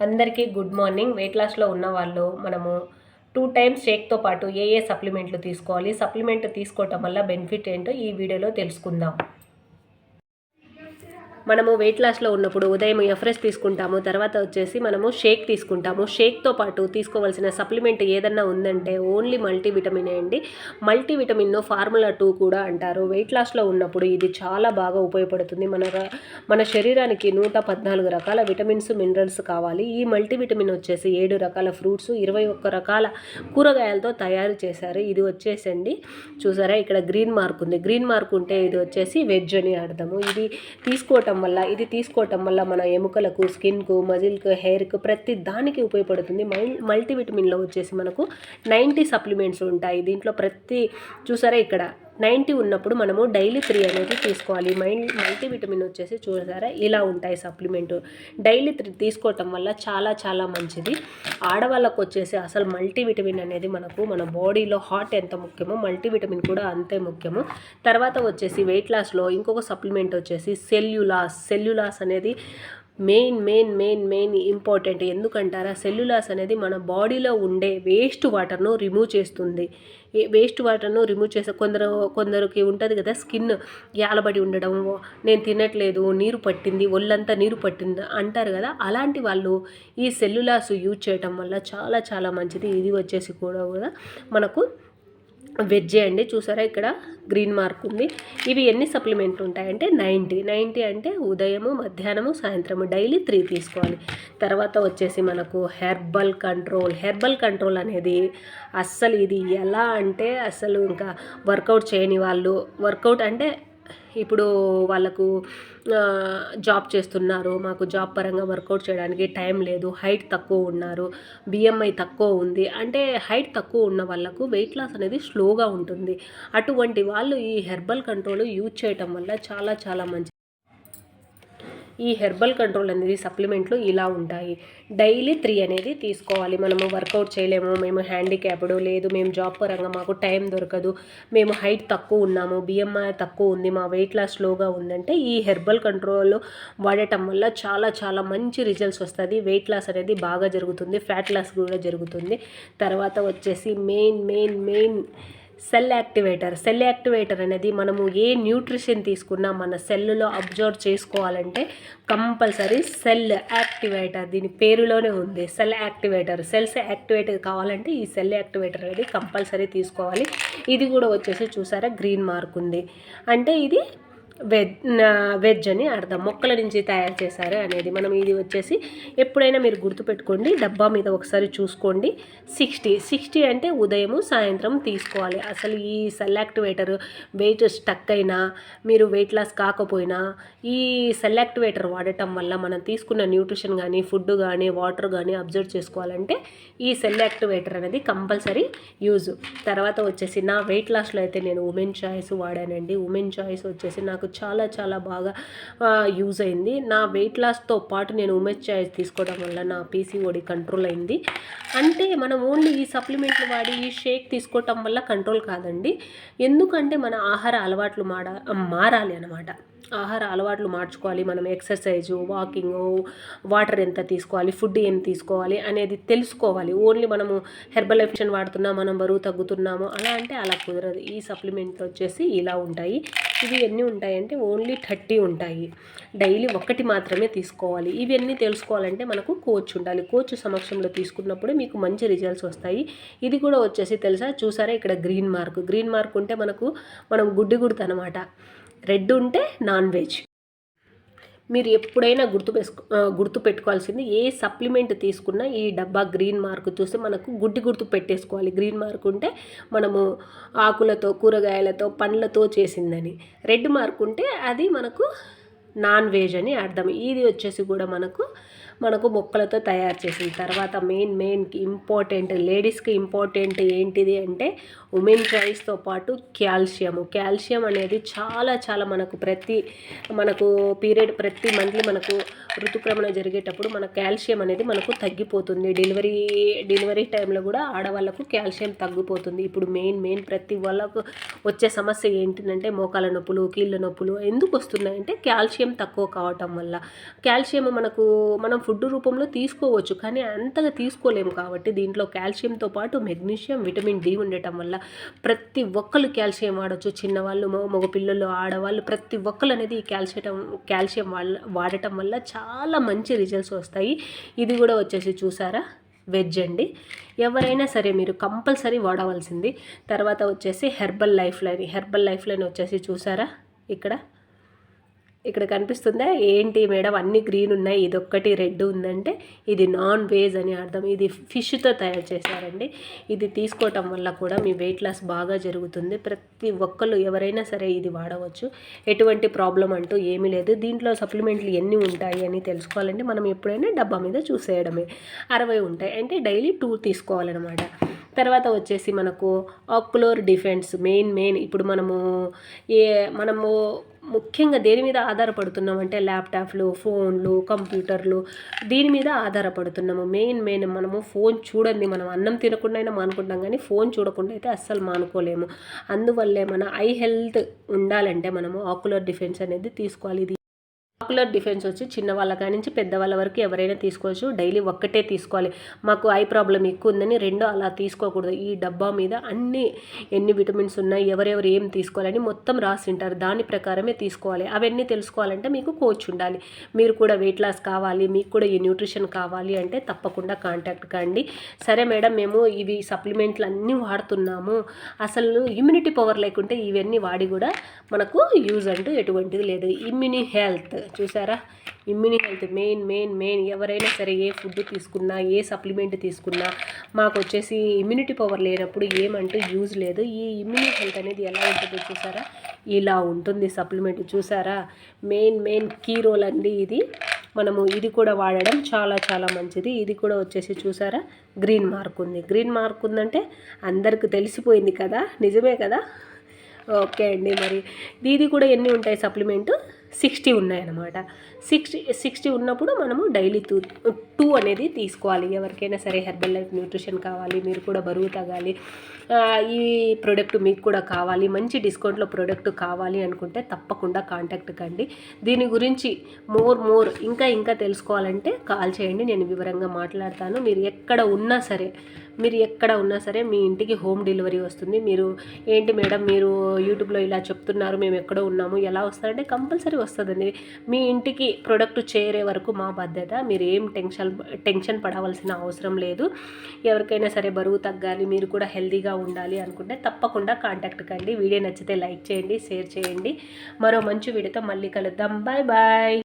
అందరికీ good morning. Wait లాస్లో ఉన్న వాళ్ళు మనము 2 టైమ్స్ షేక్తో పాటు ఏ సప్లిమెంట్లు తీసుకోవాలి, సప్లిమెంట్ తీసుకోవటం వల్ల బెనిఫిట్ ఏంటో ఈ వీడియోలో తెలుసుకుందాం. మనము వెయిట్ లాస్లో ఉన్నప్పుడు ఉదయం ఎఫ్రెష్ తీసుకుంటాము, తర్వాత వచ్చేసి మనము షేక్ తీసుకుంటాము. షేక్తో పాటు తీసుకోవాల్సిన సప్లిమెంట్ ఏదన్నా ఉందంటే ఓన్లీ మల్టీవిటమినే అండి. మల్టీవిటమిన్ను ఫార్ములా 2 కూడా అంటారు. వెయిట్ లాస్లో ఉన్నప్పుడు ఇది చాలా బాగా ఉపయోగపడుతుంది. మన శరీరానికి 114 రకాల విటమిన్స్, మినరల్స్ కావాలి. ఈ మల్టీవిటమిన్ వచ్చేసి 7 రకాల ఫ్రూట్స్, 21 రకాల కూరగాయలతో తయారు చేశారు. ఇది వచ్చేసండి చూసారా, ఇక్కడ గ్రీన్ మార్క్ ఉంది. గ్రీన్ మార్క్ ఉంటే ఇది వచ్చేసి వెజ్ అని అర్థము. ఇది తీసుకోవటం వల్ల మన ఎముకలకు, స్కిన్కు, మజిల్కు, హెయిర్కు ప్రతి దానికి ఉపయోగపడుతుంది. మల్టీవిటమిన్లో వచ్చేసి మనకు 90 సప్లిమెంట్స్ ఉంటాయి. దీంట్లో చూసారా ఇక్కడ 90 ఉన్నప్పుడు మనము డైలీ 3 అనేది తీసుకోవాలి. మల్టీవిటమిన్ వచ్చేసి చూసారా ఇలా ఉంటాయి సప్లిమెంట్. డైలీ 3 తీసుకోవటం వల్ల చాలా చాలా మంచిది. ఆడవాళ్ళకు వచ్చేసి అసలు మల్టీవిటమిన్ అనేది మన బాడీలో హార్ట్ ఎంత ముఖ్యమో మల్టీవిటమిన్ కూడా అంతే ముఖ్యము. తర్వాత వచ్చేసి వెయిట్ లాస్లో ఇంకొక సప్లిమెంట్ వచ్చేసి సెల్యులాస్ అనేది మెయిన్ ఇంపార్టెంట్. ఎందుకంటారా, సెల్యులాస్ అనేది మన బాడీలో ఉండే వేస్ట్ వాటర్ను రిమూవ్ చేస్తుంది. వేస్ట్ వాటర్ను రిమూవ్ చేసే కొందరికి ఉంటుంది కదా, స్కిన్ యాలబడి ఉండడం, నేను తినట్లేదు, నీరు పట్టింది, ఒళ్ళంతా నీరు పట్టింది అంటారు కదా, అలాంటి వాళ్ళు ఈ సెల్యులాస్ యూజ్ చేయటం వల్ల చాలా చాలా మంచిది. ఇది వచ్చేసి కూడా మనకు వెజ్జే అండి. చూసారా ఇక్కడ గ్రీన్ మార్క్ ఉంది. ఇవి ఎన్ని సప్లిమెంట్లు ఉంటాయంటే 90 అంటే ఉదయము, మధ్యాహ్నము, సాయంత్రము డైలీ 3 తీసుకోవాలి. తర్వాత వచ్చేసి మనకు హెర్బల్ కంట్రోల్ అనేది అస్సలు ఇది ఎలా అంటే అసలు ఇంకా వర్కౌట్ చేయని వాళ్ళు, వర్కౌట్ అంటే ఇప్పుడు వాళ్ళకు జాబ్ చేస్తున్నారు, మాకు జాబ్ పరంగా వర్కౌట్ చేయడానికి టైం లేదు, హైట్ తక్కువ ఉన్నారు, బిఎంఐ తక్కువ ఉంది అంటే హైట్ తక్కువ ఉన్న వాళ్ళకు వెయిట్ లాస్ అనేది స్లోగా ఉంటుంది. అటువంటి వాళ్ళు ఈ హెర్బల్ కంట్రోల్ యూజ్ చేయటం వల్ల చాలా చాలా మంచిది. ఈ హెర్బల్ కంట్రోల్ అనేది సప్లిమెంట్లు ఇలా ఉంటాయి. డైలీ 3 అనేది తీసుకోవాలి. మనము వర్కౌట్ చేయలేము, మేము హ్యాండిక్యాప్డ్, లేదు మేము జాబ్ పరంగా మాకు టైం దొరకదు, మేము హైట్ తక్కువ ఉన్నాము, బిఎంఐ తక్కువ ఉంది, మా వెయిట్ లాస్ స్లోగా ఉందంటే ఈ హెర్బల్ కంట్రోల్ వాడటం వల్ల చాలా చాలా మంచి రిజల్ట్స్ వస్తుంది. వెయిట్ లాస్ అనేది బాగా జరుగుతుంది, ఫ్యాట్ లాస్ కూడా జరుగుతుంది. తర్వాత వచ్చేసి మెయిన్ సెల్ యాక్టివేటర్ అనేది మనము ఏ న్యూట్రిషన్ తీసుకున్నా మన సెల్లో అబ్జర్వ్ చేసుకోవాలంటే కంపల్సరీ సెల్ యాక్టివేటర్, దీని పేరులోనే ఉంది సెల్ యాక్టివేటర్. సెల్స్ యాక్టివేట్ కావాలంటే ఈ సెల్ యాక్టివేటర్ అనేది కంపల్సరీ తీసుకోవాలి. ఇది కూడా వచ్చేసి చూసారా గ్రీన్ మార్క్ ఉంది అంటే ఇది వెజ్ అని అర్థం. మొక్కల నుంచి తయారు చేశారు అనేది. మనం ఇది వచ్చేసి ఎప్పుడైనా మీరు గుర్తుపెట్టుకోండి, డబ్బా మీద ఒకసారి చూసుకోండి. 60 అంటే ఉదయము, సాయంత్రం తీసుకోవాలి. అసలు ఈ సెల్ యాక్టివేటర్ వెయిట్ స్టక్ అయినా, మీరు వెయిట్ లాస్ కాకపోయినా ఈ సెల్ యాక్టివేటర్ వాడటం వల్ల మనం తీసుకున్న న్యూట్రిషన్ కానీ, ఫుడ్ కానీ, వాటర్ కానీ అబ్జర్వ్ చేసుకోవాలంటే ఈ సెల్ యాక్టివేటర్ అనేది కంపల్సరీ యూజ్. తర్వాత వచ్చేసి నా వెయిట్ లాస్లో అయితే నేను ఉమెన్ చాయిస్ వాడానండి. ఉమెన్ చాయిస్ వచ్చేసి నాకు చాలా చాలా బాగా యూజ్ అయింది. నా వెయిట్ లాస్తో పాటు నేను ఉమెన్ చాయిస్ తీసుకోవడం వల్ల నా పీసీఓడి కంట్రోల్ అయింది. అంటే మనం ఓన్లీ ఈ సప్లిమెంట్లు వాడి ఈ షేక్ తీసుకోవటం వల్ల కంట్రోల్ కాదండి. ఎందుకంటే మన ఆహార అలవాట్లు మారాలి అన్నమాట. ఆహార అలవాట్లు మార్చుకోవాలి. మనం ఎక్సర్సైజు, వాకింగ్, వాటర్ ఎంత తీసుకోవాలి, ఫుడ్ ఏం తీసుకోవాలి అనేది తెలుసుకోవాలి. ఓన్లీ మనము హెర్బల్ ఎఫిషన్ వాడుతున్నాం, మనం బరువు తగ్గుతున్నాము అలా అంటే అలా కుదరదు. ఈ సప్లిమెంట్లు వచ్చేసి ఇలా ఉంటాయి. ఇవి ఎన్ని ఉంటాయంటే ఓన్లీ 30 ఉంటాయి. డైలీ 1 మాత్రమే తీసుకోవాలి. ఇవన్నీ తెలుసుకోవాలంటే మనకు కోచ్ ఉండాలి. కోచ్ సమక్షంలో తీసుకున్నప్పుడు మీకు మంచి రిజల్ట్స్ వస్తాయి. ఇది కూడా వచ్చేసి తెలుసా, చూసారా ఇక్కడ గ్రీన్ మార్క్ ఉంటే మనం గుడ్డిగుడ్త అనమాట. రెడ్ ఉంటే నాన్ వెజ్. మీరు ఎప్పుడైనా గుర్తు పెట్టుకోవాల్సింది, ఏ సప్లిమెంట్ తీసుకున్నా ఈ డబ్బా గ్రీన్ మార్క్ చూస్తే మనకు గుర్తు పెట్టేసుకోవాలి. గ్రీన్ మార్క్ ఉంటే మనము ఆకులతో, కూరగాయలతో, పండ్లతో చేసిందని. రెడ్ మార్క్ ఉంటే అది మనకు నాన్ వెజ్ అని అర్థం. ఇది వచ్చేసి కూడా మనకు మొక్కలతో తయారు చేసింది. తర్వాత మెయిన్ ఇంపార్టెంట్, లేడీస్కి ఇంపార్టెంట్ ఏంటిది అంటే ఉమెన్ చాయిస్తో పాటు కాల్షియం అనేది చాలా చాలా మనకు పీరియడ్ ప్రతి మంత్లీ మనకు ఋతుక్రమణ జరిగేటప్పుడు మన కాల్షియం అనేది మనకు తగ్గిపోతుంది. డెలివరీ టైంలో కూడా ఆడవాళ్ళకు కాల్షియం తగ్గిపోతుంది. ఇప్పుడు మెయిన్ ప్రతి వాళ్ళకు వచ్చే సమస్య ఏంటిదంటే మోకాల నొప్పులు, కీళ్ళ నొప్పులు ఎందుకు వస్తున్నాయంటే కాల్షియం తక్కువ కావటం వల్ల. కాల్షియం మనం ఫుడ్ రూపంలో తీసుకోవచ్చు, కానీ అంతగా తీసుకోలేము. కాబట్టి దీంట్లో కాల్షియంతో పాటు మెగ్నీషియం, విటమిన్ డి ఉండటం వల్ల ప్రతి ఒక్కరు కాల్షియం వాడచ్చు. చిన్నవాళ్ళు, మగపిల్లలు, ఆడవాళ్ళు ప్రతి ఒక్కరు అనేది ఈ కాల్షియం వాడటం వల్ల చాలా మంచి రిజల్ట్స్ వస్తాయి. ఇది కూడా వచ్చేసి చూసారా వెజ్ అండి. ఎవరైనా సరే మీరు కంపల్సరీ వాడవలసింది. తర్వాత వచ్చేసి హెర్బల్ లైఫ్ లైన్ వచ్చేసి చూసారా ఇక్కడ కనిపిస్తుందా? ఏంటి మేడం అన్ని గ్రీన్ ఉన్నాయి, ఇదొక్కటి రెడ్ ఉందంటే ఇది నాన్ వెజ్ అని అర్థం. ఇది ఫిష్తో తయారు చేశారండి. ఇది తీసుకోవటం వల్ల కూడా మీ వెయిట్ లాస్ బాగా జరుగుతుంది. ప్రతి ఒక్కళ్ళు ఎవరైనా సరే ఇది వాడవచ్చు, ఎటువంటి ప్రాబ్లం అంటూ ఏమీ లేదు. దీంట్లో సప్లిమెంట్లు ఎన్ని ఉంటాయి అని తెలుసుకోవాలంటే మనం ఎప్పుడైనా డబ్బా మీద చూసేయడమే. 60 ఉంటాయి అంటే డైలీ 2 తీసుకోవాలన్నమాట. తర్వాత వచ్చేసి మనకు ఆక్యులర్ డిఫెన్స్ మెయిన్ ఇప్పుడు మనము ముఖ్యంగా దేని మీద ఆధారపడుతున్నాం అంటే ల్యాప్టాప్లు, ఫోన్లు, కంప్యూటర్లు, దీని మీద ఆధారపడుతున్నాము. మెయిన్ మనము ఫోన్ చూడండి, మనం అన్నం తినకుండా అయినా మానుకుంటాం, కానీ ఫోన్ చూడకుండా అయితే అస్సలు మానుకోలేము. అందువల్లే మన ఐ హెల్త్ ఉండాలంటే మనము ఆక్యులర్ డిఫెన్స్ అనేది తీసుకోవాలి. ఇది ఆక్యులర్ డిఫెన్స్ వచ్చి చిన్నవాళ్ళ కాడి నుంచి పెద్దవాళ్ళ వరకు ఎవరైనా తీసుకోవచ్చు. డైలీ ఒక్కటే తీసుకోవాలి. మాకు ఐ ప్రాబ్లం ఎక్కువ ఉందని 2 అలా తీసుకోకూడదు. ఈ డబ్బా మీద ఎన్ని విటమిన్స్ ఉన్నాయి, ఎవరెవరు ఏం తీసుకోవాలని మొత్తం రాసింటారు. దాని ప్రకారమే తీసుకోవాలి. అవన్నీ తెలుసుకోవాలంటే మీకు కోచ్ ఉండాలి. మీరు కూడా వెయిట్ లాస్ కావాలి, మీకు కూడా ఈ న్యూట్రిషన్ కావాలి అంటే తప్పకుండా కాంటాక్ట్ కండి. సరే మేడం, మేము ఇవి సప్లిమెంట్లు అన్నీ వాడుతున్నాము, అసలు ఇమ్యూనిటీ పవర్ లేకుంటే ఇవన్నీ వాడి కూడా మనకు యూజ్ అంటూ ఎటువంటిది లేదు. ఇమ్యూని హెల్త్ చూసారా, ఇమ్యూని హెల్త్ మెయిన్ ఎవరైనా సరే ఏ ఫుడ్ తీసుకున్నా, ఏ సప్లిమెంట్ తీసుకున్నా మాకు వచ్చేసి ఇమ్యూనిటీ పవర్ లేనప్పుడు ఏమంటూ యూజ్ లేదు. ఈ ఇమ్యూని హెల్త్ అనేది ఎలా ఉంటుందో చూసారా, ఇలా ఉంటుంది సప్లిమెంట్. చూసారా, మెయిన్ కీ రోల్ అండి ఇది. మనము ఇది కూడా వాడడం చాలా మంచిది. ఇది కూడా వచ్చేసి చూసారా గ్రీన్ మార్క్ ఉందంటే అందరికి తెలిసిపోయింది కదా, నిజమే కదా. ఓకే అండి, మరి ఇది కూడా ఎన్ని ఉంటాయి సప్లిమెంటు? 60 ఉన్నాయన్నమాట. 60 ఉన్నప్పుడు మనము డైలీ 2 అనేది తీసుకోవాలి. ఎవరికైనా సరే హెర్బల్ లైఫ్ న్యూట్రిషన్ కావాలి, మీరు కూడా బరువు తగ్గాలి, ఈ ప్రోడక్ట్ మీకు కూడా కావాలి, మంచి డిస్కౌంట్లో ప్రోడక్ట్ కావాలి అనుకుంటే తప్పకుండా కాంటాక్ట్ కండి. దీని గురించి మోర్ ఇంకా తెలుసుకోవాలంటే కాల్ చేయండి, నేను వివరంగా మాట్లాడతాను. మీరు ఎక్కడ ఉన్నా సరే మీ ఇంటికి హోమ్ డెలివరీ వస్తుంది. మీరు ఏంటి మేడం మీరు యూట్యూబ్లో ఇలా చెప్తున్నారు, మేము ఎక్కడో ఉన్నాము, ఎలా వస్తారంటే కంపల్సరీ వస్తుందండి. మీ ఇంటికి ప్రోడక్ట్ చేరే వరకు మా బాధ్యత. మీరు ఏం టెన్షన్ పడవలసిన అవసరం లేదు. ఎవరికైనా సరే బరువు తగ్గాలి, మీరు కూడా హెల్తీగా ఉండాలి అనుకుంటే తప్పకుండా కాంటాక్ట్ కండి. వీడియో నచ్చితే లైక్ చేయండి, షేర్ చేయండి. మరో మంచి వీడియోతో మళ్ళీ కలుద్దాం. బాయ్.